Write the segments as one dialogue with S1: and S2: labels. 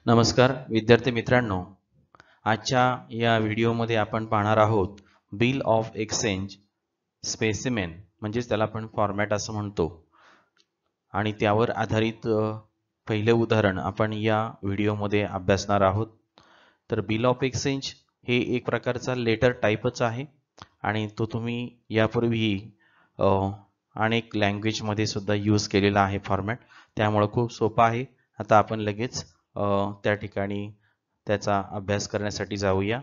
S1: नमस्कार विद्यार्थी मित्रांनो, आजच्या या व्हिडिओमध्ये आपण पाहणार आहोत बिल ऑफ एक्सचेंज स्पेसिमेन म्हणजेच त्याला आपण फॉर्मॅट असं म्हणतो आणि त्यावर आधारित पहिले उदाहरण आपण या व्हिडिओमध्ये अभ्यासणार आहोत। तर बिल ऑफ एक्सचेंज हे एक प्रकारचा लेटर टाईपच आहे आणि तो तुम्ही यापूर्वी अनेक लँग्वेजमध्ये सुद्धा यूज केलेला आहे फॉर्मॅट, त्यामुळे खूप सोपा आहे। आता आपण लगेच त्या ठिकाणी त्याचा अभ्यास करण्यासाठी जाऊया।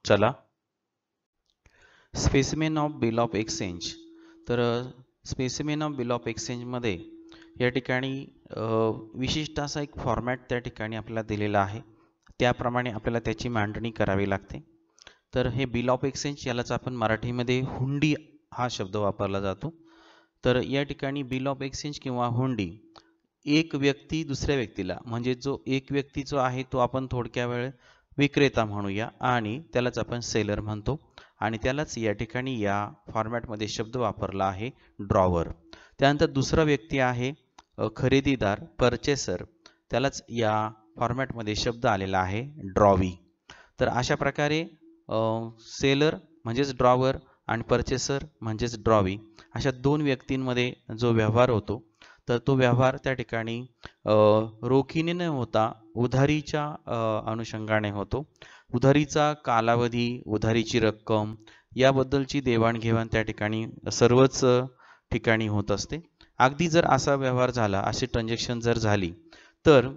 S1: चला, specimen of bill of exchange. तर specimen of bill of exchange मध्ये या ठिकाणी विशिष्ट असा एक फॉर्मॅट त्या ठिकाणी आपल्याला दिलेला आहे, त्याप्रमाणे आपल्याला त्याची मांडणी करावी लागते। तर हे बिल ऑफ एक्सचेंज यालाच आपण मराठीमध्ये हुंडी हा शब्द वापरला जातो। तर या ठिकाणी बिल ऑफ एक्सचेंज किंवा हुंडी एक व्यक्ती दुसऱ्या व्यक्तीला, म्हणजे जो एक व्यक्ती जो आहे तो आपण थोडक्या वेळ विक्रेता म्हणूया आणि त्यालाच आपण सेलर म्हणतो आणि त्यालाच या ठिकाणी या फॉर्मॅटमध्ये शब्द वापरला आहे ड्रॉवर। त्यानंतर दुसरा व्यक्ती आहे खरेदीदार परचेसर, त्यालाच या फॉर्मॅटमध्ये शब्द आलेला आहे ड्रॉवी। तर अशा प्रकारे सेलर म्हणजेच ड्रॉवर आणि परचेसर म्हणजेच ड्रॉवी अशा दोन व्यक्तींमध्ये जो व्यवहार होतो तर तो व्यवहार त्या ठिकाणी रोखीने न होता उधारीच्या अनुषंगाने होतो। उधारीचा कालावधी, उधारीची रक्कम याबद्दलची देवाणघेवाण त्या ठिकाणी सर्वच ठिकाणी होत असते। अगदी जर असा व्यवहार झाला, अशी ट्रान्झॅक्शन जर झाली तर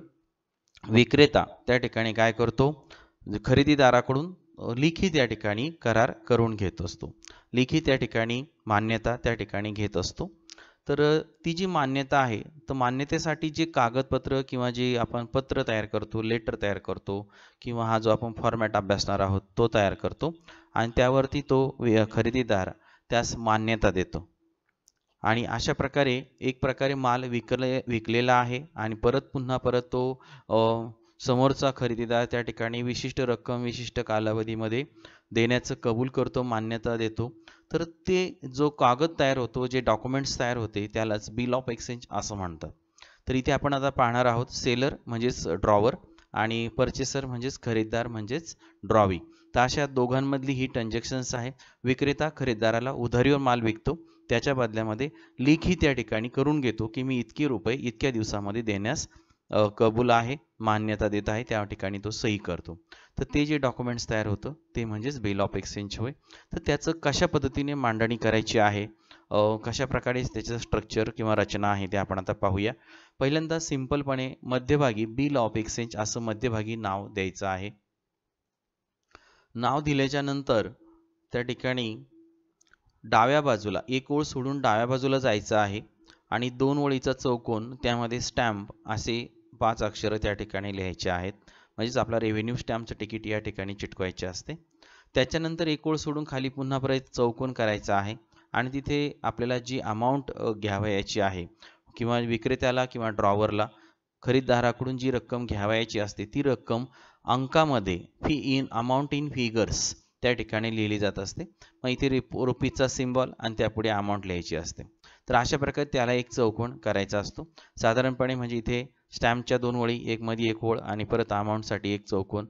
S1: विक्रेता त्या ठिकाणी काय करतो, खरेदीदाराकडून लिखित या ठिकाणी करार करून घेत असतो, लिखित त्या ठिकाणी मान्यता त्या ठिकाणी घेत असतो। तर ती जी मान्यता आहे, तर मान्यतेसाठी जे कागदपत्र किंवा जे आपण पत्र तयार करतो, लेटर तयार करतो किंवा हा जो आपण फॉर्मॅट अभ्यासणार आहोत तो तयार करतो आणि त्यावरती तो खरेदीदार त्यास मान्यता देतो आणि अशा प्रकारे एक प्रकारे माल विकलेला आहे आणि पुन्हा परत तो समोरचा खरेदीदार त्या ठिकाणी विशिष्ट रक्कम विशिष्ट कालावधीमध्ये देण्याचं कबूल करतो, मान्यता देतो। तर ते जो कागद तयार होतो, जे डॉक्युमेंट्स तयार होते त्यालाच बिल ऑफ एक्सचेंज असं म्हणतात। तर इथे आपण आता पाहणार आहोत सेलर म्हणजेच ड्रॉवर आणि परचेसर म्हणजेच खरेदीदार म्हणजेच ड्रॉवी। तर अशा दोघांमधली ही ट्रान्झॅक्शन्स आहे। विक्रेता खरेदीदाराला उधारीवर माल विकतो, त्याच्या बदल्यामध्ये लेखी त्या ठिकाणी करून घेतो की मी इतके रुपये इतक्या दिवसामध्ये देण्यास कबूल आहे, मान्यता देत आहे, त्या ठिकाणी तो सही करतो। तर ते जे डॉक्युमेंट्स तयार होतं ते म्हणजेच बिल ऑफ एक्सचेंज होय। तर त्याचं कशा पद्धतीने मांडणी करायची आहे, कशा प्रकारे त्याचं स्ट्रक्चर किंवा रचना आहे ते आपण आता पाहूया। पहिल्यांदा सिंपलपणे मध्यभागी बिल ऑफ एक्सचेंज असं मध्यभागी नाव द्यायचं आहे। नाव दिल्याच्या नंतर त्या ठिकाणी डाव्या बाजूला एक ओळ सोडून डाव्या बाजूला जायचं आहे आणि दोन ओळीचा चौकोन, त्यामध्ये स्टॅम्प असे 5 अक्षर त्या ठिकाणी लिहायचे आहेत, म्हणजेच आपला रेव्हेन्यू स्टॅम्पचं तिकीट या ठिकाणी चिटकवायचे असते। त्याच्यानंतर एक ओळ सोडून खाली पुन्हा परत चौकोन करायचा आहे आणि तिथे आपल्याला जी अमाऊंट घ्यावयाची आहे किंवा विक्रेत्याला किंवा ड्रॉवरला खरीददाराकडून जी रक्कम घ्यावयाची असते ती रक्कम अंकामध्ये अमाऊंट इन फिगर्स त्या ठिकाणी लिहिली जात असते। मग इथे रुपीचा सिम्बॉल आणि त्यापुढे अमाऊंट लिहायची असते। तर अशा प्रकारे त्याला एक चौकोन करायचा असतो साधारणपणे, म्हणजे इथे स्टॅम्पच्या 2 ओळी, एक मध्ये एक ओळ आणि परत अमाऊंटसाठी एक चौकोन,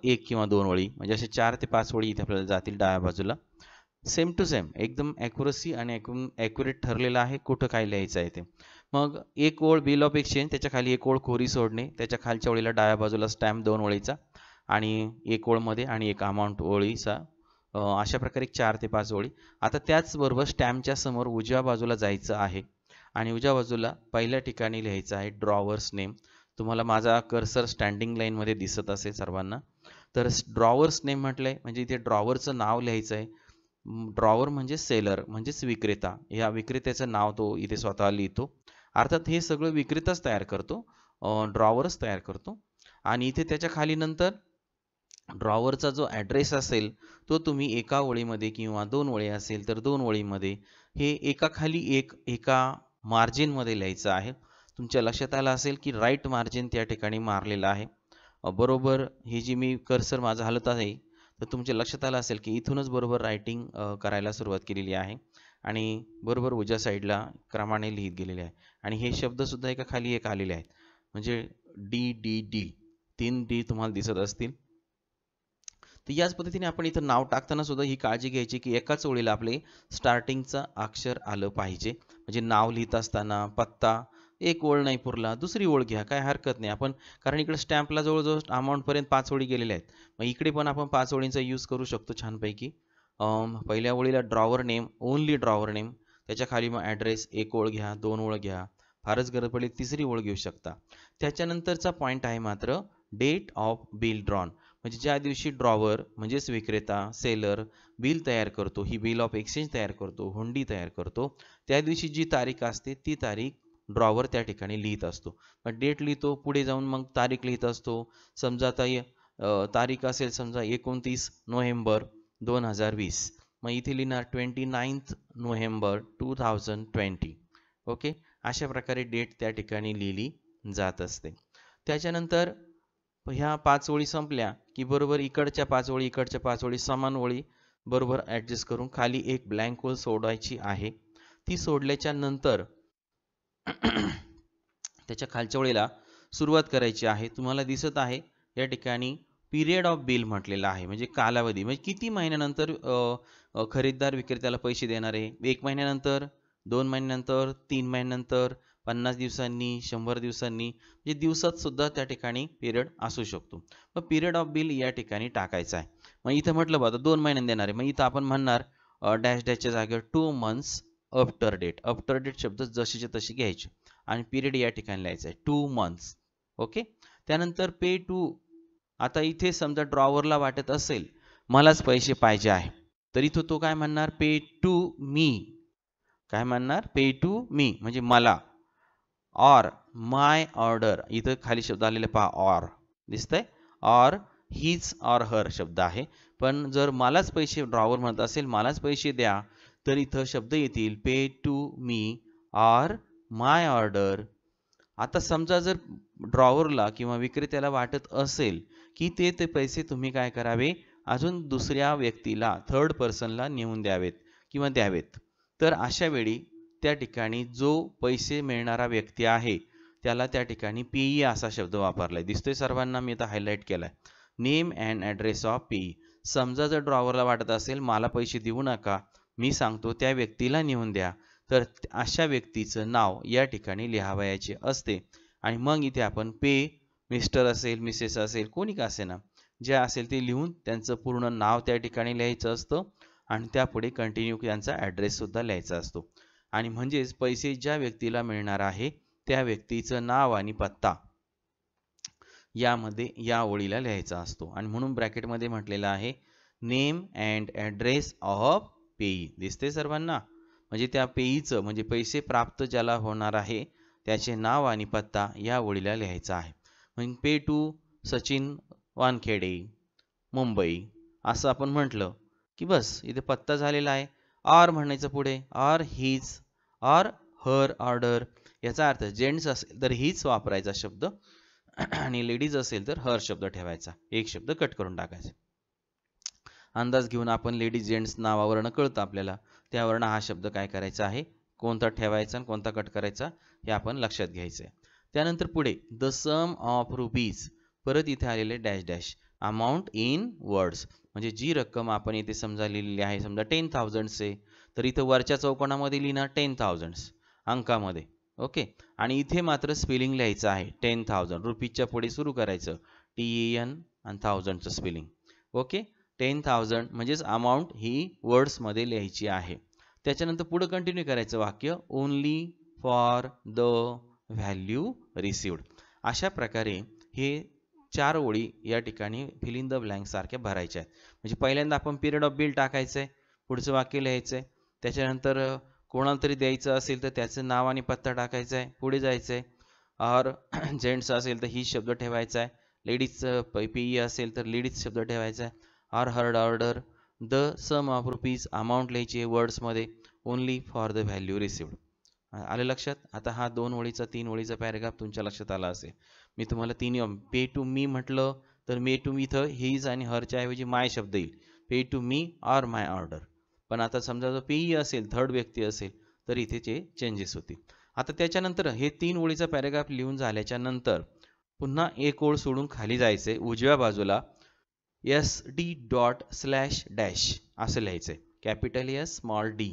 S1: एक किंवा 2 ओळी, म्हणजे असे 4 ते 5 ओळी इथे आपल्याला जातील डाव्या बाजूला। सेम टू सेम एकदम ॲक्युरसी आणि ॲक्युरेट ठरलेलं आहे कुठं काय लिहायचं आहे ते। मग एक ओळ बिल ऑफ एक्सचेंज, त्याच्या खाली एक ओळ कोरी सोडणे, त्याच्या खालच्या ओळीला डाव्या बाजूला स्टॅम्प 2 ओळीचा आणि एक ओळमध्ये आणि एक अमाऊंट ओळीचा, अशा प्रकारे 4 ते 5 ओळी। आता त्याचबरोबर स्टॅम्पच्या समोर उजव्या बाजूला जायचं आहे आणि उजव्या बाजूला पहिल्या ठिकाणी लिहायचं आहे ड्रॉवर्स नेम। तुम्हाला माझा कर्सर स्टँडिंग लाईनमध्ये दिसत असेल सर्वांना। तर ड्रॉवर्स नेम म्हटलंय म्हणजे इथे ड्रॉवरचं नाव लिहायचं आहे। ड्रॉवर म्हणजे सेलर म्हणजेच विक्रेता, या विक्रेत्याचं नाव तो इथे स्वतः लिहितो। अर्थात हे सगळं विक्रेताच तयार करतो, ड्रॉवरच तयार करतो। आणि इथे त्याच्या खाली नंतर ड्रॉवरचा जो ॲड्रेस असेल तो तुम्ही एका ओळीमध्ये किंवा 2 ओळी असेल तर 2 ओळीमध्ये हे एकाखाली एक एका मार्जिनमध्ये लिहायचं आहे। तुमच्या लक्षात आलं असेल की राईट मार्जिन त्या ठिकाणी मारलेलं आहे। बरोबर हे जी मी कर्सर माझा हलत आहे तर तुमच्या लक्षात आलं असेल की इथूनच बरोबर रायटिंग करायला सुरुवात केलेली आहे आणि बरोबर उजव्या साईडला क्रमाने लिहित गेलेले आहे आणि हे शब्द सुद्धा एका खाली एक आलेले आहेत, म्हणजे डी डी डी 3 डी तुम्हाला दिसत असतील. तर याच पद्धतीने आपण इथं नाव टाकताना सुद्धा ही काळजी घ्यायची की एकाच ओळीला आपले स्टार्टिंगचं अक्षर आलं पाहिजे. म्हणजे नाव लिहित असताना पत्ता एक ओळ नाही पुरला, दुसरी ओळ घ्या, काय हरकत नाही. आपण कारण इकडे स्टॅम्पला जवळजवळ अमाऊंटपर्यंत 5 ओळी गेलेल्या आहेत. मग इकडे पण आपण 5 ओळींचा यूज करू शकतो छानपैकी. पहिल्या ओळीला drawer name, only drawer name, त्याच्या खाली मग ॲड्रेस, एक ओळ घ्या, 2 ओळ घ्या, फारच गरज पडली तिसरी ओळ घेऊ शकता. त्याच्यानंतरचा पॉईंट आहे मात्र डेट ऑफ बिल ड्रॉन. म्हणजे ज्या दिवशी ड्रॉवर म्हणजेच विक्रेता सेलर बिल तयार करतो, ही बिल ऑफ एक्सचेंज तयार करतो, हुंडी तयार करतो, त्या दिवशी जी तारीख असते ती तारीख ड्रॉवर त्या ठिकाणी लिहित असतो. मग डेट लिहितो, पुढे जाऊन मग तारीख लिहित असतो. समजा आता तारीख असेल समजा 29 नोव्हेंबर 2020, मग इथे लिहिणार 29 नोव्हेंबर 2020. ओके, अशा प्रकारे डेट त्या ठिकाणी लिहिली जात असते. त्याच्यानंतर ह्या 5 ओळी संपल्या की बरोबर इकडच्या 5 ओळी इकडच्या 5 ओळी समान ओळी बरोबर ॲडजस्ट करून खाली एक ब्लँक ओळ सोडायची आहे. ती सोडल्याच्या नंतर त्याच्या खालच्या ओळीला सुरुवात करायची आहे. तुम्हाला दिसत आहे या ठिकाणी पिरियड ऑफ बिल म्हटलेला आहे, म्हणजे कालावधी, म्हणजे किती महिन्यानंतर खरेदीदार विक्रेत्याला पैसे देणार आहे. 1 महिन्यानंतर, 2 महिन्यानंतर, 3 महिन्यानंतर, 50 दिवसांनी, 100 दिवसांनी, म्हणजे दिवसात सुद्धा त्या ठिकाणी पिरियड असू शकतो. मग पिरियड ऑफ बिल या ठिकाणी टाकायचा आहे. मग इथं म्हटलं बघा 2 महिन्यांनी देणार आहे, मग इथं आपण म्हणणार डॅश डॅशच्या जागेवर 2 months after date. After date शब्द जशीचे तशी घ्यायचे आणि पिरियड या ठिकाणी लिहायचा आहे 2 months. ओके, त्यानंतर पे टू. आता इथे समजा ड्रॉवरला वाटत असेल मलाच पैसे पाहिजे आहे, तर इथं तो काय म्हणणार पे टू मी. काय म्हणणार पे टू मी म्हणजे मला. ऑर माय ऑर्डर, इथं खाली शब्द आलेले पहा, ऑर दिसतंय, ऑर हीच ऑर हर शब्द आहे. पण जर मलाच पैसे ड्रॉवर म्हणत असेल मलाच पैसे द्या, तर इथं शब्द येतील pay to me or my order. आता समजा जर ड्रॉवरला किंवा विक्रेत्याला वाटत असेल की ते पैसे तुम्ही काय करावे, अजून दुसऱ्या व्यक्तीला, थर्ड पर्सनला नेऊन द्यावेत किंवा द्यावेत, तर अशा वेळी त्या ठिकाणी जो पैसे मिळणारा व्यक्ती आहे त्याला त्या ठिकाणी पेई असा शब्द वापरलाय. दिसतोय सर्वांना, मी आता हायलाइट केलाय. नेम अँड ॲड्रेस ऑफ पेई. समजा जर ड्रॉवरला वाटत असेल मला पैसे देऊ नका, मी सांगतो त्या व्यक्तीला नेऊन द्या, तर अशा व्यक्तीचं नाव या ठिकाणी लिहावयाचे असते. आणि मग इथे आपण पे, मिस्टर असेल, मिसेस असेल, कोणी का असे ना, जे असेल ते लिहून त्यांचं पूर्ण नाव त्या ठिकाणी लिहायचं असतं आणि त्यापुढे कंटिन्यू त्यांचा ॲड्रेस सुद्धा लिहायचा असतो. आणि म्हणजेच पैसे ज्या व्यक्तीला मिळणार आहे त्या व्यक्तीचं नाव आणि पत्ता यामध्ये या ओळीला लिहायचा असतो. आणि म्हणून ब्रॅकेटमध्ये म्हटलेलं आहे नेम अँड ॲड्रेस ऑफ पेई. दिसते सर्वांना, म्हणजे त्या पेईचं म्हणजे पैसे प्राप्त ज्याला होणार आहे त्याचे नाव आणि पत्ता या ओळीला लिहायचा आहे. म्हणजे पे टू सचिन वानखेडे मुंबई असं आपण म्हटलं की बस इथे पत्ता झालेला आहे. ऑर म्हणायचं पुढे, or his or her order. याचा अर्थ जेंट्स असेल तर हीच वापरायचा शब्द आणि लेडीज असेल तर हर शब्द ठेवायचा, एक शब्द कट करून टाकायचा. अंदाज घेऊन आपण लेडीज जेंट्स नावावरनं कळतं आपल्याला, त्यावरनं हा शब्द काय करायचा आहे, कोणता ठेवायचा आणि कोणता कट करायचा हे आपण लक्षात घ्यायचं आहे. त्यानंतर पुढे द सम ऑफ रुपीज, परत इथे आलेले dash dash, amount in words, म्हणजे जी रक्कम आपण इथे समजा लिहिलेली आहे, समजा 10,000 तर इथं वरच्या चौकोनामध्ये लिहिणार 10,000 अंकामध्ये. ओके, आणि इथे मात्र स्पेलिंग लिहायचं आहे 10,000, रुपीजच्या पुढे सुरू करायचं TEN आणि 1000चं स्पेलिंग. ओके, 10,000 म्हणजेच अमाऊंट ही वर्ड्समध्ये लिहायची आहे. त्याच्यानंतर पुढे कंटिन्यू करायचं वाक्य only for the value received. अशा प्रकारे हे 4 ओळी या ठिकाणी फिल इन द ब्लँक सारख्या भरायच्या आहेत. म्हणजे पहिल्यांदा आपण पिरियड ऑफ बिल टाकायचं आहे, पुढचं वाक्य लिहायचं आहे, त्याच्यानंतर कोणाला तरी द्यायचं असेल तर त्याचं नाव आणि पत्ता टाकायचा आहे, पुढे जायचं आहे. और जेंट्स असेल तर ही शब्द ठेवायचा आहे, लेडीज पेई असेल तर लेडीज शब्द ठेवायचा आहे. Or her order, the sum of rupees, amount लिहायची आहे वर्ड्समध्ये, only for the value received. आलं लक्षात? आता हा 2 ओळीचा 3 ओळीचा पॅरेग्राफ तुमच्या लक्षात आला असेल. मी तुम्हाला पे टू मी म्हटलं तर मे टू मी इथं हीज आणि हरच्या ऐवजी माय शब्द येईल, pay to me or my order. पण आता समजा जर पेई असेल, थर्ड व्यक्ती असेल तर इथे चेंजेस होतील. आता त्याच्यानंतर हे 3 ओळीचा पॅरेग्राफ लिहून झाल्याच्या नंतर पुन्हा एक ओळ सोडून खाली जायचंय, उजव्या बाजूला SD./- असं लिहायचंय, कॅपिटल S स्मॉल d.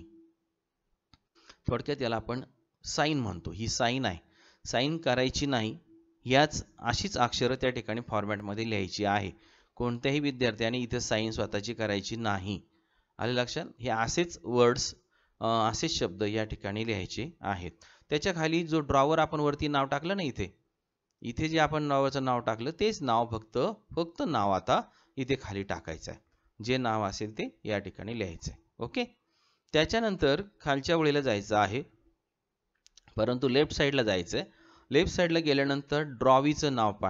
S1: थोडक्यात याला आपण साईन म्हणतो. ही साईन आहे, साईन करायची नाही, याच अशीच अक्षरं त्या ठिकाणी फॉर्मॅटमध्ये लिहायची आहे. कोणत्याही विद्यार्थ्याने इथे साईन स्वतःची करायची नाही. आले लक्षात? हे असेच वर्ड्स, असेच शब्द या ठिकाणी लिहायचे आहेत. त्याच्या खाली जो ड्रॉवर आपण वरती नाव टाकलं ना, इथे जे आपण ड्रॉवरचं नाव टाकलं तेच नाव फक्त नाव आता इथे खाली टाकायचं आहे. जे नाव असेल ते या ठिकाणी लिहायचं आहे. ओके. त्याच्यानंतर खालच्या ओळीला जायचं आहे, परंतु लेफ्ट साईडला जायचं आहे. लेफ्ट साईडला गेल्यानंतर ड्रॉवीचं नाव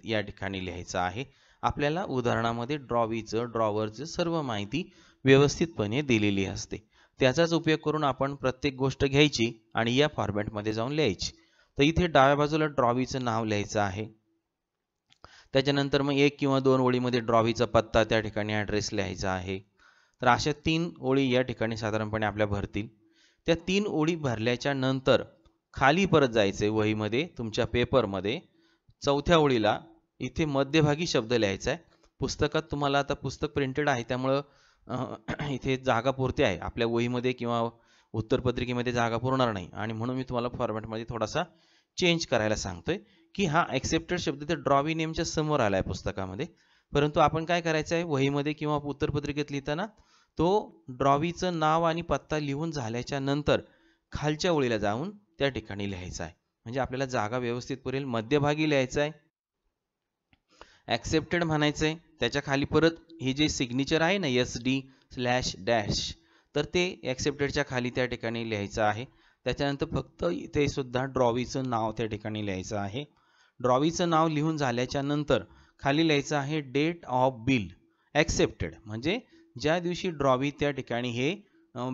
S1: या ठिकाणी लिहायचं आहे. आपल्याला उदाहरणामध्ये ड्रॉवरचं सर्व माहिती व्यवस्थितपणे दिलेली असते. त्याचाच उपयोग करून आपण प्रत्येक गोष्ट घ्यायची आणि या फॉर्मॅटमध्ये जाऊन लिहायची. तर इथे डाव्या बाजूला ड्रॉवीचं नाव लिहायचं आहे. त्याच्यानंतर मग 1 किंवा 2 ओळीमध्ये ड्रॉवीचा पत्ता, त्या ठिकाणी ॲड्रेस लिहायचा आहे. तर अशा 3 ओळी या ठिकाणी साधारणपणे आपल्या भरतील. त्या 3 ओळी भरल्याच्या नंतर खाली परत जायचंय वहीमध्ये, तुमच्या पेपरमध्ये 4थ्या ओळीला इथे मध्यभागी शब्द लिहायचा आहे. पुस्तकात तुम्हाला आता पुस्तक प्रिंटेड आहे त्यामुळं इथे जागा पुरते आहे. आपल्या वहीमध्ये किंवा उत्तरपत्रिकेमध्ये जागा पुरणार नाही आणि म्हणून मी तुम्हाला फॉर्मॅटमध्ये थोडासा चेंज करायला सांगतोय की हा ॲक्सेप्टेड शब्द त्या ड्रॉवी नेमच्या समोर आला आहे पुस्तकामध्ये, परंतु आपण काय करायचं आहे, वहीमध्ये किंवा उत्तरपत्रिकेत लिहिताना तो ड्रॉवीचं नाव आणि पत्ता लिहून झाल्याच्या नंतर खालच्या ओळीला जाऊन त्या ठिकाणी लिहायचा आहे. म्हणजे आपल्याला जागा व्यवस्थित पुरेल. मध्यभागी लिहायचं आहे, ॲक्सेप्टेड म्हणायचं आहे. त्याच्या खाली परत हे जे सिग्नेचर आहे ना SD/- तर ते ॲक्सेप्टेडच्या खाली त्या ठिकाणी लिहायचं आहे. त्याच्यानंतर फक्त इथे सुद्धा ड्रॉवीचं नाव त्या ठिकाणी लिहायचं आहे. ड्रॉवीचं नाव लिहून झाल्याच्या नंतर खाली लिहायचं आहे डेट ऑफ बिल ॲक्सेप्टेड, म्हणजे ज्या दिवशी ड्रॉवी त्या ठिकाणी हे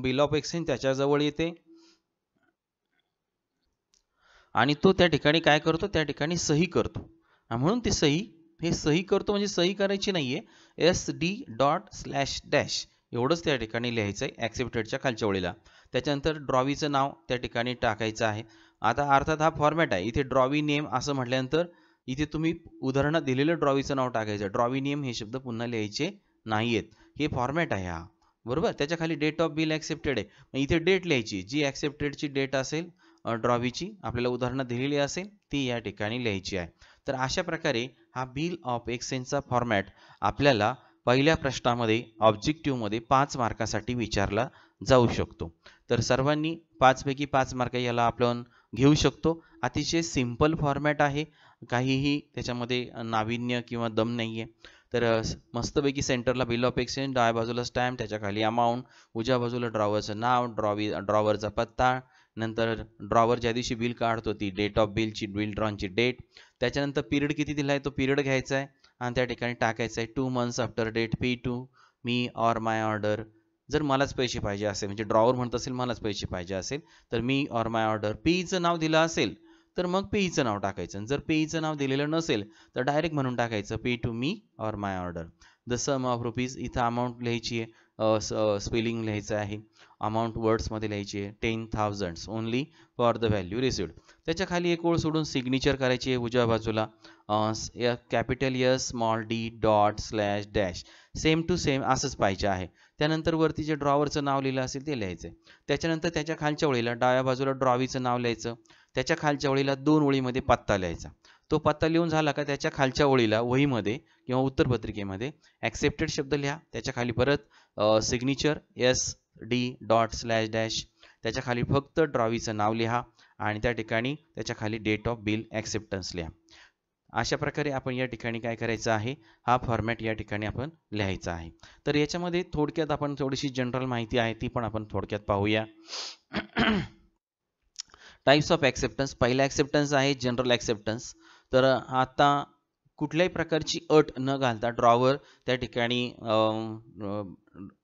S1: बिल ऑफ एक्सचेंज त्याच्याजवळ येते आणि तो त्या ठिकाणी काय करतो, त्या ठिकाणी सही करतो. म्हणून ती सही करतो, म्हणजे सही करायची नाहीये, SD./- एवढंच त्या ठिकाणी लिहायचं आहे ॲक्सेप्टेडच्या खालच्या ओळीला. त्याच्यानंतर ड्रॉवीचं नाव त्या ठिकाणी टाकायचं आहे. आता अर्थात हा फॉर्मॅट आहे. इथे ड्रॉवी नेम असं म्हटल्यानंतर इथे तुम्ही उदाहरणात दिलेलं ड्रॉवीचं नाव टाकायचं. ड्रॉवी नेम हे शब्द पुन्हा लिहायचे नाहीयेत. हे फॉर्मॅट आहे हा, बरोबर. त्याच्या खाली डेट ऑफ बिल ॲक्सेप्टेड आहे, मग इथे डेट लिहायची, जी ॲक्सेप्टेडची डेट असेल ड्रॉवीची आपल्याला उदाहरणात दिलेली असेल ती या ठिकाणी लिहायची आहे. तर अशा प्रकारे हा बिल ऑफ एक्सचेंजचा फॉर्मॅट आपल्याला पहिल्या प्रश्नामध्ये ऑब्जेक्टिव्हमध्ये 5 मार्कासाठी विचारला जाऊ शकतो. तर सर्वांनी 5 पैकी 5 मार्क याला आपण घेऊ शकतो. अतिशय सिंपल फॉर्मॅट आहे, काहीही त्याच्यामध्ये नाविन्य किंवा दम नाहीये. तर मस्तपैकी सेंटरला बिल ऑफ एक्सचेंज, डाव्या बाजूला स्टॅम्प, त्याच्या खाली अमाऊंट, उजव्या बाजूला ड्रॉवरचं नाव, ड्रॉवरचा पत्ता, नंतर ड्रॉवर ज्या दिवशी बिल काढतो ती डेट ऑफ बिलची, बिल ड्रॉनची डेट, त्याच्यानंतर पिरियड किती दिला आहे तो पिरियड घ्यायचा आहे आणि त्या ठिकाणी टाकायचं आहे 2 months after date pay to me or my order. जर मलाच पैसे पाहिजे असेल, म्हणजे ड्रॉवर म्हणत असेल मलाच पैसे पाहिजे असेल, तर मी ऑर माय ऑर्डर. पेईचं नाव दिलं असेल तर मग पेईचं नाव टाकायचं. जर पेईचं नाव दिलेलं नसेल तर डायरेक्ट म्हणून टाकायचं pay to me or my order. The sum of rupees, इथं अमाऊंट लिहायची आहे, स्पेलिंग लिहायचं आहे, अमाऊंट वर्ड्समध्ये लिहायची आहे, 10,000 only for the value received. त्याच्या खाली एक ओळ सोडून सिग्नेचर करायची आहे उजव्या बाजूला, capital S small d./- same to same असंच पाहिजे आहे. त्यानंतर वरती जे ड्रॉवरचं नाव लिहिलं असेल ते लिहायचं. त्याच्यानंतर त्याच्या खालच्या ओळीला डाव्या बाजूला ड्रॉवीचं नाव लिहायचं, त्याच्या खालच्या ओळीला 2 ओळीमध्ये पत्ता लिहायचा. तो पत्ता लिहून झाला का त्याच्या खालच्या ओळीला वहीमध्ये किंवा उत्तरपत्रिकेमध्ये ॲक्सेप्टेड शब्द लिहा, त्याच्या खाली परत सिग्नेचर SD./- त्याच्या खाली फक्त ड्रॉवीचं नाव लिहा आणि त्या ठिकाणी त्याच्या खाली डेट ऑफ बिल ॲक्सेप्टन्स लिहा. अशा प्रकारे आपण या ठिकाणी काय करायचं आहे, हा फॉर्मॅट या ठिकाणी आपण लिहायचा आहे. तर याच्यामध्ये थोडक्यात आपण थोडीशी जनरल माहिती आहे ती पण आपण थोडक्यात पाहूया. Types of acceptance. पहिला ॲक्सेप्टन्स आहे जनरल ॲक्सेप्टन्स. तर आता कुठल्याही प्रकारची अट न घालता ड्रॉवर त्या ठिकाणी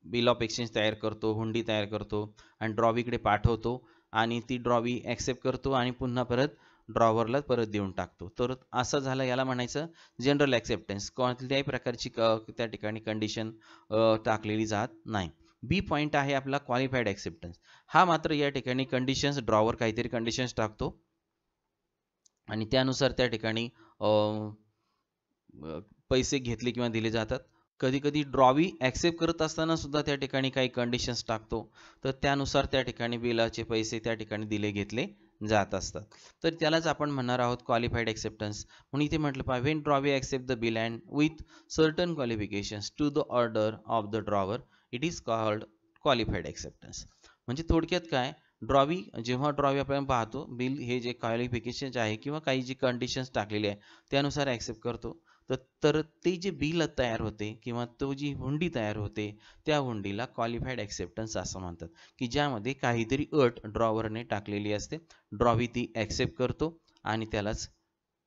S1: बिल ऑफ एक्सचेंज तयार करतो, हुंडी तयार करतो आणि ड्रॉवीकडे पाठवतो आणि ती ड्रॉवी ॲक्सेप्ट करतो आणि पुन्हा परत ड्रॉवरला परत देऊन टाकतो. तर असं झालं, याला म्हणायचं जनरल ॲक्सेप्टन्स. कोणत्याही प्रकारची त्या ठिकाणी कंडिशन टाकलेली जात नाही. बी पॉईंट आहे आपला क्वालिफाईड ॲक्सेप्टन्स. हा मात्र या ठिकाणी कंडिशन्स, ड्रॉवर काहीतरी कंडिशन्स टाकतो आणि त्यानुसार त्या ठिकाणी पैसे घेतले किंवा दिले जातात. कधी कधी ड्रॉवी ॲक्सेप्ट करत असताना सुद्धा त्या ठिकाणी काही कंडिशन्स टाकतो, तर त्यानुसार त्या ठिकाणी बिलाचे पैसे त्या ठिकाणी दिले घेतले जात असतात. तर त्यालाच आपण म्हणणार आहोत क्वालिफाईड ॲक्सेप्टन्स. म्हणून इथे म्हटलं पाहिजे when drawee accept the bill and with certain qualifications to the order of the drawer it is called qualified acceptance. म्हणजे थोडक्यात काय, ड्रॉवी जेव्हा ड्रॉवी आपण पाहतो, बिल हे जे क्वालिफिकेशन आहे किंवा काही जी कंडिशन्स टाकलेली आहे त्यानुसार ॲक्सेप्ट करतो, तर ते जे बिल तयार होते किंवा तो जी हुंडी तयार होते त्या हुंडीला क्वालिफाईड ॲक्सेप्टन्स असं म्हणतात, की ज्यामध्ये काहीतरी अट ड्रॉवरने टाकलेली असते. ड्रॉवी ती ॲक्सेप्ट करतो आणि त्यालाच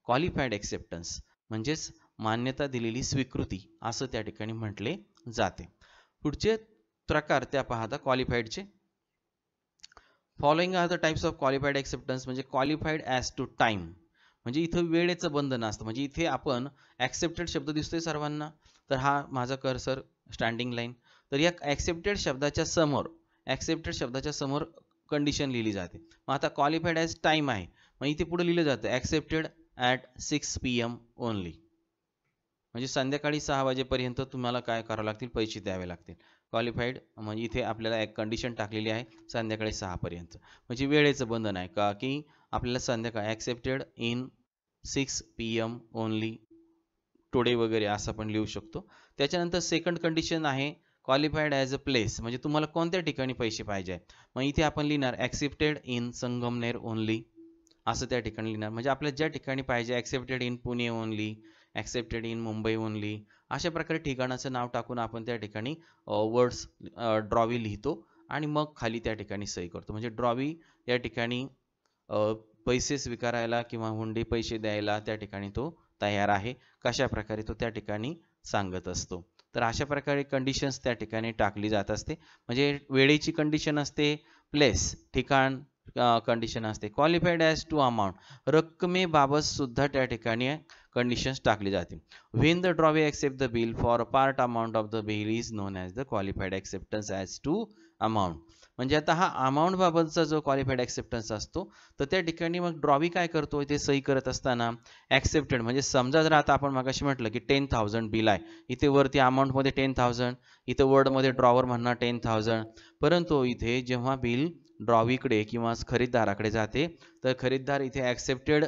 S1: क्वालिफाईड ॲक्सेप्टन्स म्हणजेच मान्यता दिलेली स्वीकृती असं त्या ठिकाणी म्हटले जाते. पुढचे प्रकार त्या पाहता क्वालिफाईडचे. Following are the types of qualified acceptance. म्हणजे क्वालिफाईड ॲज टू टाइम, म्हणजे इथं वेळेचं बंधन असतं. म्हणजे इथे आपण ॲक्सेप्टेड शब्द दिसतोय सर्वांना, तर हा माझा कर्सर स्टँडिंग लाईन. तर या ॲक्सेप्टेड शब्दाच्या समोर कंडिशन लिहिली जाते. मग आता क्वालिफाईड ॲज टाइम आहे, मग इथे पुढे लिहिलं जातं ॲक्सेप्टेड ॲट 6 PM ओनली. म्हणजे संध्याकाळी 6 वाजेपर्यंत तुम्हाला काय करावं लागतील, पैसे द्यावे लागतील. क्वालिफाईड म्हणजे इथे आपल्याला एक कंडिशन टाकलेली आहे संध्याकाळी 6 पर्यंत, म्हणजे वेळेचं बंधन आहे का, की आपल्याला संध्याकाळी accepted in 6 PM only today वगैरे असं पण लिहू शकतो. त्याच्यानंतर सेकंड कंडिशन आहे क्वालिफाईड ॲज अ प्लेस, म्हणजे तुम्हाला कोणत्या ठिकाणी पैसे पाहिजे. मग इथे आपण लिहिणार ॲक्सेप्टेड इन संगमनेर ओनली असं त्या ठिकाणी लिहिणार. म्हणजे आपल्याला ज्या ठिकाणी पाहिजे accepted in Pune only, accepted in Mumbai only, अशा प्रकारे ठिकाणाचं नाव टाकून आपण त्या ठिकाणी वर्ड्स ड्रॉवी लिहितो आणि मग खाली त्या ठिकाणी सही करतो. म्हणजे ड्रॉवी या ठिकाणी पैसे स्वीकारायला किंवा हुंडी पैसे द्यायला त्या ठिकाणी तो तयार आहे, कशा प्रकारे तो त्या ठिकाणी सांगत असतो. तर अशा प्रकारे कंडिशन्स त्या ठिकाणी टाकली जात असते. म्हणजे वेळेची कंडिशन असते, प्लेस ठिकाण कंडिशन असते. क्वालिफाईड ॲज टू अमाऊंट, रकमेबाबत सुद्धा त्या ठिकाणी कंडिशन्स टाकली जाते. When the drawee accept the bill for part amount of the bill is known as the qualified acceptance as to amount. म्हणजे आता हा अमाऊंट बाबतचा जो क्वालिफाईड ॲक्सेप्टन्स असतो, तर त्या ठिकाणी मग ड्रॉवी काय करतो, ते सही करत असताना ॲक्सेप्टेड म्हणजे समजा जर आता आपण मगाशी म्हटलं की 10,000 बिल आहे, इथे वरती अमाऊंटमध्ये 10,000, इथे वर्डमध्ये ड्रॉवर म्हणणार 10,000, परंतु इथे जेव्हा बिल ड्रॉवीकडे किंवा खरीददाराकडे जाते, तर खरीददार इथे ॲक्सेप्टेड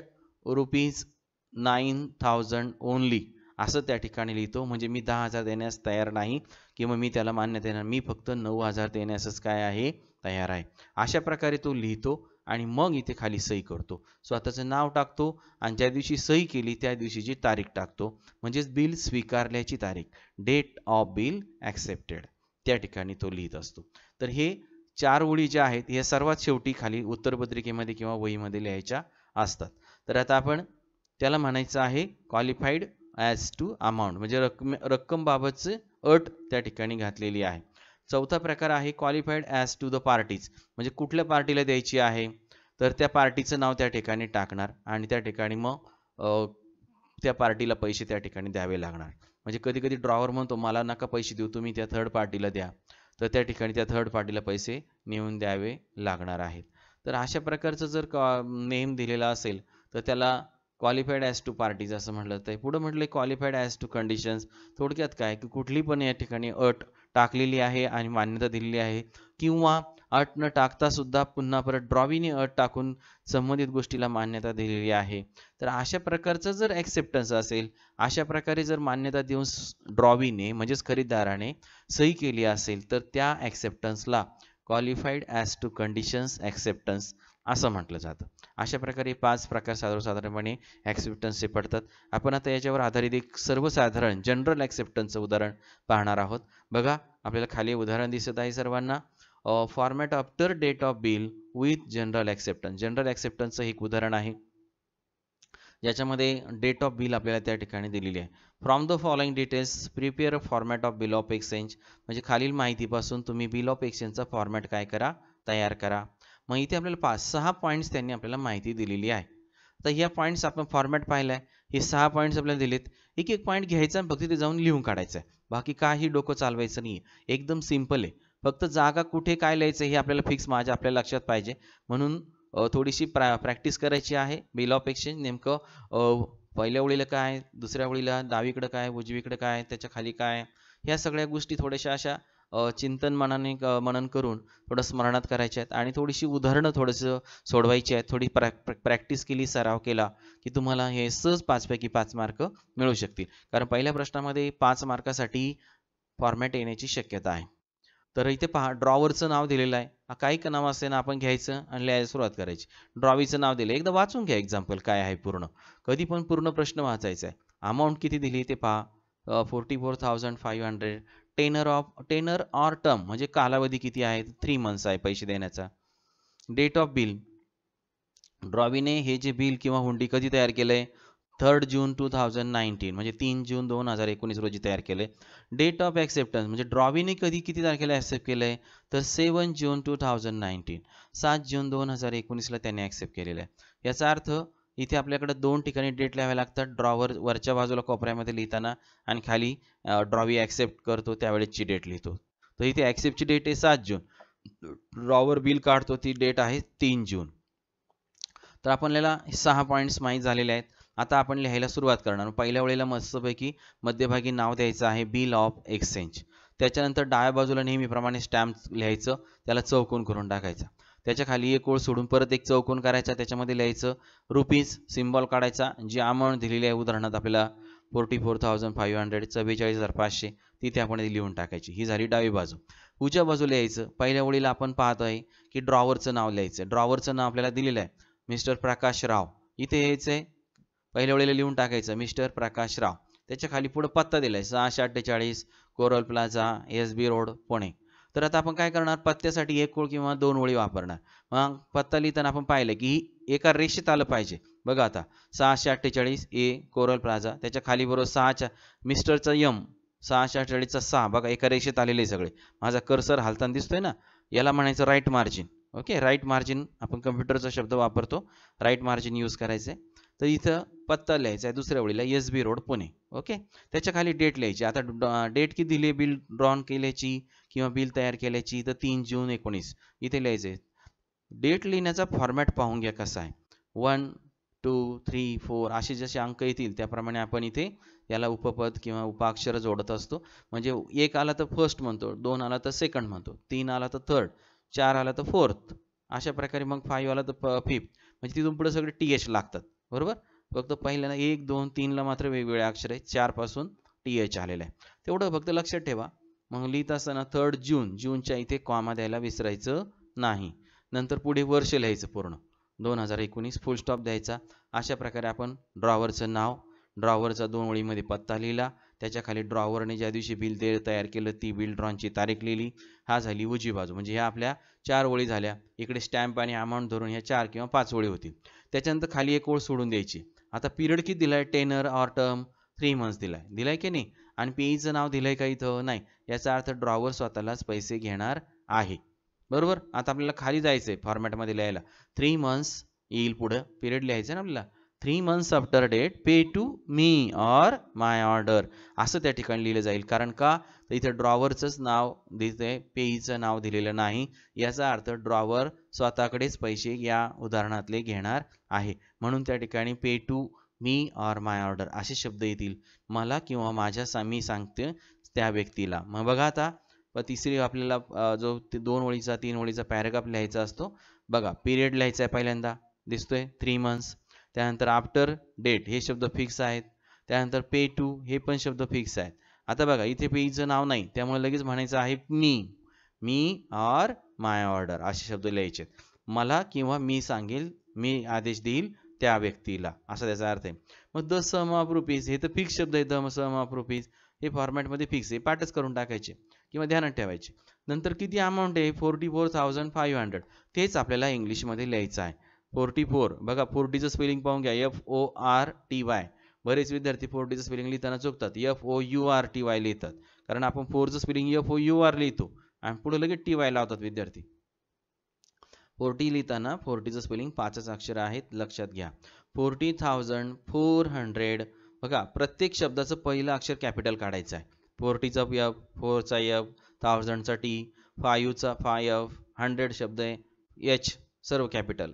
S1: ₹9,000 ओनली असं त्या ठिकाणी लिहितो. म्हणजे मी 10,000 देण्यास तयार नाही किंवा मी त्याला मान्य देणार, मी फक्त 9,000 देण्यासच काय आहे, तयार आहे. अशा प्रकारे तो लिहितो आणि मग इथे खाली सही करतो, स्वतःचं नाव टाकतो आणि ज्या दिवशी सही केली त्या दिवशीची तारीख टाकतो, म्हणजेच बिल स्वीकारल्याची तारीख, डेट ऑफ बिल ॲक्सेप्टेड त्या ठिकाणी तो लिहित असतो. तर हे 4 ओळी ज्या आहेत हे सर्वात शेवटी खाली उत्तरपत्रिकेमध्ये किंवा वहीमध्ये लिहायच्या असतात. तर आता आपण त्याला म्हणायचं आहे क्वालिफाईड ॲज टू अमाऊंट, म्हणजे रक्कम बाबतचे अट त्या ठिकाणी घातलेली आहे. चौथा प्रकार आहे qualified as to the parties, म्हणजे कुठल्या पार्टीला द्यायची आहे, तर त्या पार्टीचं नाव त्या ठिकाणी टाकणार आणि त्या ठिकाणी मग त्या पार्टीला पैसे त्या ठिकाणी द्यावे लागणार. म्हणजे कधी कधी ड्रॉवर म्हणतो मला नका पैसे देऊ, तुम्ही त्या थर्ड पार्टीला द्या, तर त्या ठिकाणी त्या थर्ड पार्टीला पैसे नेऊन द्यावे लागणार आहेत. तर अशा प्रकारचं जर नेम दिलेला असेल तर त्याला क्वालिफाईड ॲज टू पार्टीज असं म्हटलं. तर पुढे म्हटलं क्वालिफाईड ॲज टू कंडिशन्स. थोडक्यात काय की कुठली पण या ठिकाणी अट टाकलेली आहे आणि मान्यता दिलेली आहे, किंवा अट न टाकता सुद्धा पुन्हा परत ड्रॉवीने अट टाकून संबंधित गोष्टीला मान्यता दिलेली आहे. तर अशा प्रकारचं जर ॲक्सेप्टन्स असेल, अशा प्रकारे जर मान्यता देऊन ड्रॉवीने म्हणजेच खरीददाराने सही केली असेल, तर त्या ॲक्सेप्टन्सला qualified as to conditions acceptance असं म्हटलं जातं. अशा प्रकारे 5 प्रकार सर्वसाधारणपणे ॲक्सेप्टन्सचे पडतात. आपण आता याच्यावर आधारित एक सर्वसाधारण जनरल ॲक्सेप्टन्सचं उदाहरण पाहणार आहोत. बघा आपल्याला खाली उदाहरण दिसत आहे सर्वांना. Format after date of bill with general acceptance. General ॲक्सेप्टन्सचं एक उदाहरण आहे ज्याच्यामध्ये डेट ऑफ बिल आपल्याला त्या ठिकाणी दिलेली आहे. From the following details prepare a format of bill of exchange. म्हणजे खालील माहितीपासून तुम्ही बिल ऑफ एक्सचेंजचा फॉर्मॅट काय करा, तयार करा. मग इथे आपल्याला 5-6 पॉईंट्स त्यांनी आपल्याला माहिती दिलेली आहे. तर ह्या पॉईंट्स आपण फॉर्मॅट पाहिलाय, हे 6 पॉईंट्स आपल्याला दिलेत. एक एक पॉईंट घ्यायचा आणि फक्त तिथे जाऊन लिहून काढायचं आहे, बाकी काही डोकं चालवायचं नाही. एकदम सिम्पल आहे. फक्त जागा कुठे काय लिहायचं हे आपल्याला फिक्स आपल्या लक्षात पाहिजे, म्हणून थोडीशी प्रॅक्टिस करायची आहे. बिल ऑफ एक्सचेंज नेमकं पहिल्या ओळीला काय, दुसऱ्या ओळीला डावीकडे काय, उजवीकडे काय, त्याच्या खाली काय, ह्या सगळ्या गोष्टी थोड्याशा अशा चिंतन मनाने मनन करून थोडं स्मरणात करायच्या आहेत आणि थोडीशी उदाहरणं थोडंसं सोडवायची आहेत. थोडी प्रॅक्टिस केली, सराव केला की तुम्हाला हे सहज 5 पैकी 5 मार्क मिळू शकतील. कारण पहिल्या प्रश्नामध्ये 5 मार्कासाठी फॉर्मॅट येण्याची शक्यता आहे. तर इथे पहा, ड्रॉवरचं नाव दिलेलं आहे. काही का नाव असे ना, आपण घ्यायचं आणि लिहायला सुरुवात करायची. ड्रॉवीचं नाव दिलं, एकदा वाचून घ्या एक्झाम्पल काय आहे पूर्ण. कधी पण पूर्ण प्रश्न वाचायचा आहे. अमाऊंट किती दिली ते पहा, 44,500. टेनर ऑर टर्म म्हणजे कालावधी किती आहे, 3 मंथ्स आहे पैसे देण्याचा. डेट ऑफ बिल, ड्रॉवीने हे जे बिल किंवा हुंडी कधी तयार केलंय, 3 जून 2019 म्हणजे 3 जून 2019 रोजी तयार केले. डेट ऑफ ॲक्सेप्टन्स म्हणजे ड्रॉवीने किती तारखेला ॲक्सेप्ट केलंय, तर 7 जून 2019, 7 जून 2019ला त्याने ॲक्सेप्ट केलेलं आहे. याचा अर्थ इथे आपल्याकडे 2 ठिकाणी डेट लिहाव्या लागतात. ड्रॉवर वरच्या बाजूला कोपऱ्यामध्ये लिहिताना आणि खाली ड्रॉवी ॲक्सेप्ट करतो त्यावेळेसची डेट लिहितो. तर इथे ॲक्सेप्टची डेट आहे 7 जून, ड्रॉवर बिल काढतो ती डेट आहे 3 जून. तर आपल्याला 6 पॉईंट्स माहीत झालेले आहेत. आता आपण लिहायला सुरुवात करणार. पहिल्या वेळेला मस्तपैकी मध्यभागी नाव द्यायचं आहे बिल ऑफ एक्सचेंज. त्याच्यानंतर डाव्या बाजूला नेहमीप्रमाणे स्टॅम्प लिहायचं, त्याला चौकोन करून टाकायचा. त्याच्या खाली एक ओळ सोडून परत एक चौकोन करायचा, त्याच्यामध्ये लिहायचं रुपीज, सिम्बॉल काढायचा, जी अमाऊंट दिलेली आहे उदाहरणात आपल्याला 44,500 44,500 तिथे आपण लिहून टाकायची. ही झाली डावी बाजू. उजव्या बाजूला यायचं. पहिल्या ओळीला आपण पाहतोय की ड्रॉवरचं नाव लिहायचं. ड्रॉवरचं नाव आपल्याला दिलेलं आहे मिस्टर प्रकाश राव. इथे यायचंय, पहिल्या वेळेला लिहून टाकायचं मिस्टर प्रकाश राव. त्याच्या खाली पुढे पत्ता दिलाय 648 coral plaza, SB road, Pune. तर आता आपण काय करणार, पत्त्यासाठी एक ओळ किंवा 2 ओळी वापरणार. मग पत्ता लिहिताना आपण पाहिलं की एका रेषेत आलं पाहिजे. बघा आता 648 A कोरल प्लाझा, त्याच्या खाली बरोबर 6च्या मिस्टरचा M, 648चा 6, बघा एका रेषेत आलेले सगळे. माझा कर्सर हालताना दिसतोय ना, याला म्हणायचं right margin. Okay, right margin आपण कम्प्युटरचा शब्द वापरतो, राईट मार्जिन यूज करायचंय. तर इथं पत्ता लिहायचा आहे दुसऱ्या ओळीला SB रोड, पुणे. ओके, त्याच्या खाली डेट लिहायची. आता डेट किती दिली बिल ड्रॉन केल्याची किंवा बिल तयार केल्याची, तर 3 जून 19 इथे लिहायचंय. डेट लिहिण्याचा फॉर्मॅट पाहून घ्या कसा आहे. 1 2 3 4 असे जसे अंक येतील त्याप्रमाणे आपण इथे याला उपपद किंवा उपाक्षर जोडत असतो. म्हणजे 1 आला तर फर्स्ट म्हणतो, 2 आला तर सेकंड म्हणतो, 3 आला तर थर्ड, 4 आला तर फोर्थ, अशा प्रकारे मग 5 आला तर फिफ्थ. म्हणजे तिथून पुढे सगळे TH लागतात, बरोबर. फक्त पहिल्यांदा 1 2 3 ला मात्र वेगवेगळे अक्षर आहेत, 4 पासून TH आलेलं आहे. तेवढं फक्त लक्षात ठेवा. मग लिहित असताना 3 जून, जूनच्या इथे कॉमा द्यायला विसरायचं नाही. नंतर पुढे वर्ष लिहायचं पूर्ण 2019, फुल स्टॉप द्यायचा. अशा प्रकारे आपण ड्रॉवरचं नाव, ड्रॉवरचा 2 ओळीमध्ये पत्ता लिहिला, त्याच्या खाली ड्रॉवरने ज्या दिवशी बिल तयार केलं ती बिल ड्रॉनची तारीख लिहिली. हा झाली उजवी बाजू. म्हणजे ह्या आपल्या 4 ओळी झाल्या. इकडे स्टॅम्प आणि अमाऊंट धरून ह्या 4 किंवा 5 ओळी होतील. त्याच्यानंतर खाली एक ओळ सोडून द्यायची. आता पिरियड किती दिलाय, टेनर ऑर टर्म 3 मंथ्स दिलाय की नाही. आणि पेईचं नाव दिलंय का इथं, नाही. याचा अर्थ ड्रॉवर स्वतःलाच पैसे घेणार आहे, बरोबर. आता आपल्याला खाली जायचंय फॉर्मॅटमध्ये लिहायला. 3 मंथ्स येईल पुढं, पिरियड लिहायचं ना आपल्याला. 3 months after date pay to me or my order असं त्या ठिकाणी लिहिलं जाईल. कारण का, तर इथे ड्रॉवरचंच नाव दिसतंय, पेईचं नाव दिलेलं नाही. याचा अर्थ ड्रॉवर स्वतःकडेच पैसे या उदाहरणातले घेणार आहे. म्हणून त्या ठिकाणी pay to me or my order असे शब्द येतील. मला किंवा माझ्या, मी सांगते त्या व्यक्तीला. मग बघा आता तिसरी आपल्याला जो 2 ओळीचा 3 ओळीचा पॅराग्राफ लिहायचा असतो. बघा, पिरियड लिहायचा आहे पहिल्यांदा, दिसतोय 3 months. त्यानंतर आफ्टर डेट हे शब्द फिक्स आहेत. त्यानंतर पे टू हे पण शब्द फिक्स आहेत. आता बघा इथे पेईचं नाव नाही, त्यामुळे लगेच म्हणायचं आहे मी ऑर माय ऑर्डर असे शब्द लिहायचे. मला किंवा मी सांगेल, मी आदेश देईल त्या व्यक्तीला, असा त्याचा अर्थ आहे. मग द सम ऑफ रुपीज हे तर फिक्स शब्द आहे. द सम ऑफ रुपीज हे फॉर्मॅटमध्ये फिक्स आहे, पाठच करून टाकायचे किंवा ध्यानात ठेवायचे. नंतर किती अमाऊंट आहे, 44,500 तेच आपल्याला इंग्लिशमध्ये लिहायचं आहे. 44 बघा, 40चं स्पेलिंग पाहून घ्या, FORTY. बरेच विद्यार्थी 40चं स्पेलिंग लिहिताना चुकतात, FOURTY लिहितात. कारण आपण 4चं स्पेलिंग FOUR लिहितो आणि पुढे लगेच TY लावतात विद्यार्थी. 40 लिहिताना 40चं स्पेलिंग 5च अक्षर आहेत, लक्षात घ्या. 40,400 बघा, प्रत्येक शब्दाचं पहिलं अक्षर कॅपिटल काढायचं आहे. 40चा F, 4चा F, 1000चा T, 5चा 5F, 100 शब्द आहे H, सर्व कॅपिटल.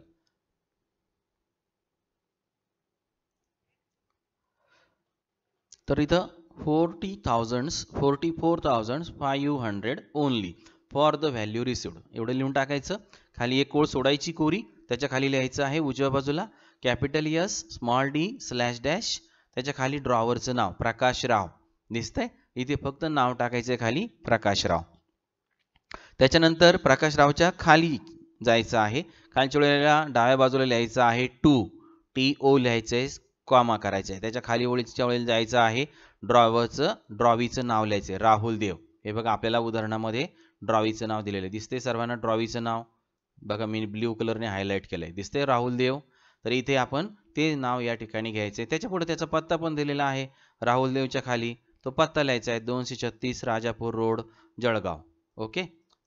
S1: तर इथं 44,500 only for the value received एवढं लिहून टाकायचं. खाली एक ओळ सोडायची कोरी, त्याच्या खाली लिहायचं आहे उजव्या बाजूला capital S small D slash dash, त्याच्या खाली ड्रॉवरचं नाव प्रकाशराव दिसतंय. इथे फक्त नाव टाकायचं खाली प्रकाशराव. त्याच्यानंतर प्रकाशरावच्या खाली जायचं आहे. खालच्या वेळेला डाव्या बाजूला लिहायचं आहे TO लिहायचं आहे, कॉमा करायचं आहे. त्याच्या खाली ओळीच्या वेळेला जायचं आहे ड्रॉवीचं नाव लिहायचं राहुल देव. हे बघा आपल्याला उदाहरणामध्ये ड्रॉवीचं नाव दिलेलं दिसते सर्वांना. ड्रॉवीचं नाव बघा मी ब्ल्यू कलरने हायलाइट केलंय दिसते राहुल देव. तर इथे आपण ते नाव या ठिकाणी घ्यायचंय. त्याच्या पुढे त्याचा पत्ता पण दिलेला आहे राहुल देवच्या खाली, तो पत्ता लिहायचा आहे 236 राजापूर रोड जळगाव. ओके,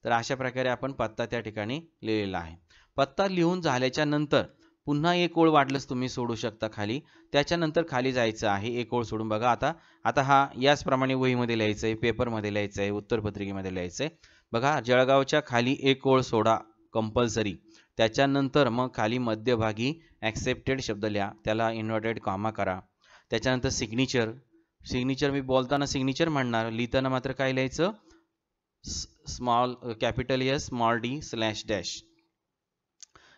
S1: तर अशा प्रकारे आपण पत्ता त्या ठिकाणी लिहिलेला आहे. पत्ता लिहून झाल्याच्या नंतर पुन्हा एक ओळ वाटलंच तुम्ही सोडू शकता खाली. त्याच्यानंतर खाली जायचं आहे एक ओळ सोडून. बघा आता हा याचप्रमाणे वहीमध्ये लिहायचं आहे, पेपरमध्ये लिहायचं आहे, उत्तरपत्रिकेमध्ये लिहायचं आहे. बघा जळगावच्या खाली एक ओळ सोडा कंपल्सरी. त्याच्यानंतर मग खाली मध्यभागी ॲक्सेप्टेड शब्द लिहा, त्याला इन्व्हर्टेड कॉमा करा. त्याच्यानंतर सिग्नेचर मी बोलताना सिग्नेचर म्हणणार, लिहिताना मात्र काय लिहायचं small capital S small D slash dash.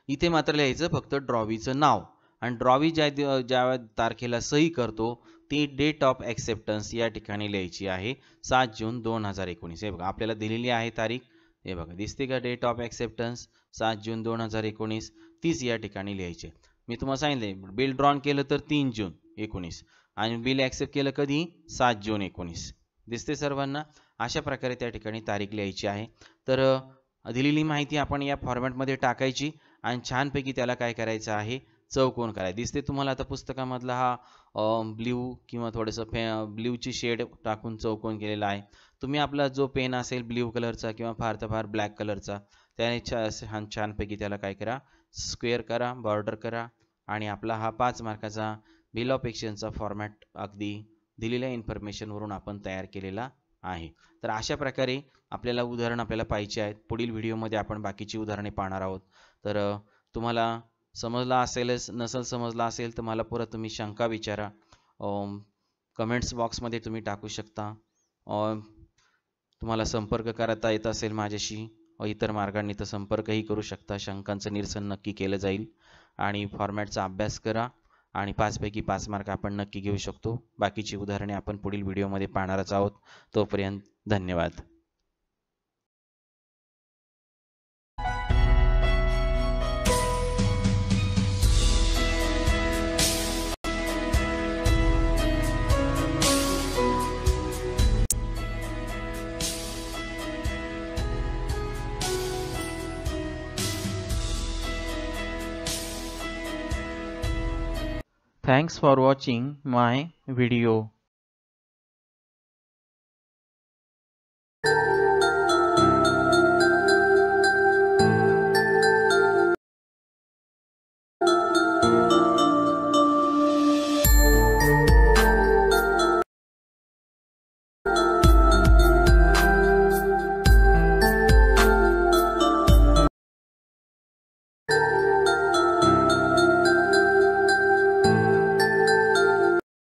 S1: इथे मात्र लिहायचं फक्त ड्रॉवीचं नाव आणि ड्रॉवी ज्या तारखेला सही करतो ती डेट ऑफ ॲक्सेप्टन्स या ठिकाणी लिहायची आहे 7 जून 2019. हे बघा आपल्याला दिलेली आहे तारीख, हे बघा दिसते का डेट ऑफ ॲक्सेप्टन्स 7 जून 2019 तीच या ठिकाणी लिहायची. मी तुम्हाला सांगितले बिल ड्रॉन केलं तर 3 जून 19 आणि बिल ॲक्सेप्ट केलं कधी 7 जून 19 दिसते सर्वांना. अशा प्रकारे त्या ठिकाणी तारीख लिहायची आहे. तर दिलेली माहिती आपण या फॉर्मॅटमध्ये टाकायची आणि छानपैकी त्याला काय करायचं आहे चौकोन करायचं. दिसते तुम्हाला आता पुस्तकामधला हा ब्ल्यू किंवा थोडंसं ब्ल्यूची शेड टाकून चौकोन केलेला आहे. तुम्ही आपला जो पेन असेल ब्ल्यू कलरचा किंवा फार तर फार ब्लॅक कलरचा त्याने छानपैकी त्याला काय करा स्क्वेअर करा, बॉर्डर करा आणि आपला हा 5 मार्काचा बिल ऑफ एक्सचेंजचा फॉर्मॅट अगदी दिलेल्या इन्फॉर्मेशनवरून आपण तयार केलेला आहे. तर अशा प्रकारे आपल्याला उदाहरण आपल्याला पाहिजे आहेत. पुढील व्हिडिओमध्ये आपण बाकीची उदाहरणे पाहणार आहोत. तर तुम्हाला समजला असेलच, नसेल समजला असेल तर मला परत तुम्ही शंका विचारा, कमेंट्स बॉक्समध्ये तुम्ही टाकू शकता. तुम्हाला संपर्क करता येत असेल माझ्याशी इतर मार्गांनी तर संपर्कही करू शकता. शंकांचं निरसन नक्की केलं जाईल आणि फॉर्मॅटचा अभ्यास करा आणि 5 पैकी 5 मार्क आपण नक्की घेऊ शकतो. बाकीची उदाहरणे आपण पुढील व्हिडिओमध्ये पाहणारच आहोत. तोपर्यंत धन्यवाद. Thanks for watching my video.